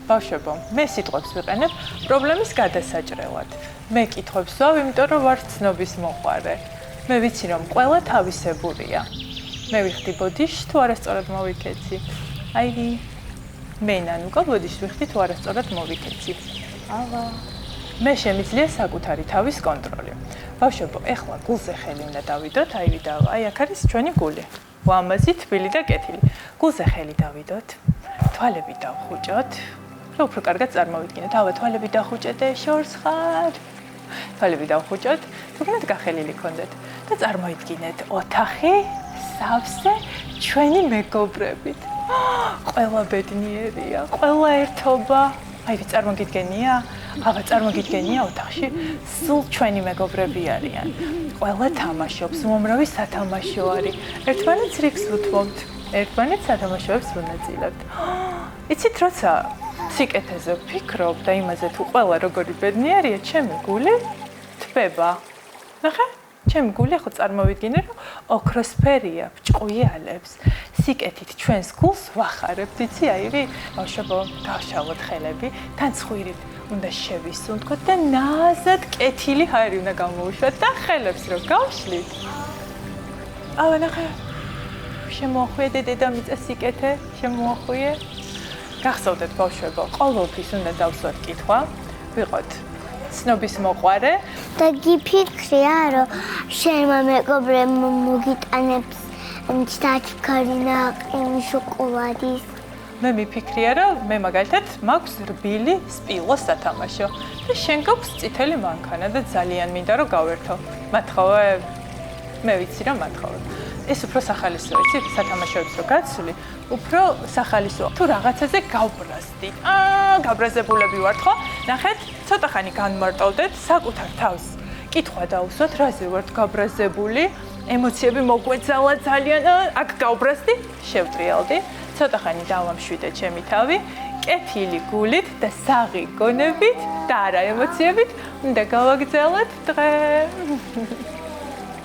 ბავშვებო, მე სიტყვებს ვიყენებ პრობლემის გადასაჭრელად. მე კითხვებს ვსვავ, იმიტომ რომ ვარ ცნობის მოყვარე. მე ვიცი რომ ყველა თავისებურია. მე ვიხდი ბოდიში თუ არასწორად მოვიქეცი. აი, მე ნანუკა ბოდიში ვიხდი თუ არასწორად მოვიქეცი. ავა. მე შემიძლია საკუთარი თავის კონტროლი. ბავშვებო, ეხლა გულზე ხელი უნდა დავიდოთ, აი აქ არის ჩვენი გული. ლამაზი, თბილი და კეთილი. გულზე ხელი დავიდოთ. თვალები დავხუჭოთ. რომ უფრო კარგად წარმოვიდგინოთ. ავა, თვალები დახუჭეთ და შორს ხარ. თვალები დავხუჭოთ, თუნდაც გახელილი გქონდეთ და წარმოიდგინეთ ოთახი, სავსე, ჩვენი მეგობრებით. ყველა ბედნიერია, ყველა ერთობა. აი, წარმოგიდგენია? ავა, წარმოგიდგენია ოთახში სულ ჩვენი მეგობრები არიან. ყველა თამაშობს, უამრავი სათამაშო არის. ერთმანეთს რიგს უთმობთ, ერთმანეთს სათამაშოებს ვუნაწილებთ. იცით, როცა სიკეთეზე ვფიქრობ და იმაზე თუ ყველა როგორი ბედნიერია, ჩემი გული თბება. ნახე? ჩემი გული ახლა წარმოვიდგინე, რომ ოქროსფერია, ბრჭყვიალებს. სიკეთით ჩვენს გულს ვახარებთ, იცი აირი? ბავშვებო, დავშალოთ ხელები, თან ცხვირით უნდა შევისუნთქოთ და ნაზად კეთილი ჰაერი უნდა გამოვუშვათ და ხელებს რო გავშლით. ავა, ნახე? შემოახვიე დედამიწა სიკეთე, შემოახვიე. გახსოვდეთ ბავშვებო, ყოველთვის უნდა დავსვათ კითხვა, ვიყოთ ცნობის მოყვარე და გიფიქრია, რომ შენმა მეგობრებმა მოგიტანებს ჩაჩქარინა ყიმი შოკოლადის. მე მიფიქრია, რომ მე მაგალითად მაქვს რბილი სპილოს სათამაშო და შენ გაქვს წითელი მანქანა და ძალიან მინდა რომ გავერთო. მათხოვე? მე ვიცი რომ მათხოვე. ეს უფრო სახალისოა, იცი, სათამაშოებს რო გაცვლი, უფრო სახალისოა. თუ რაღაცაზე გავბრაზდი. გაბრაზებულები ვართ ხო? ნახეთ, ცოტა ხანი განმარტოვდეთ საკუთარ თავს. კითხვა დავუსვათ, რაზე ვართ გაბრაზებული? ემოციები მოგვეძალა ძალიან. აქ გავბრაზდი, შევტრიალდი. ცოტა ხანი დავამშვიდე ჩემი თავი, კეთილი გულით და საღი გონებით და არა ემოციებით, უნდა გავაგრძელოთ დღე.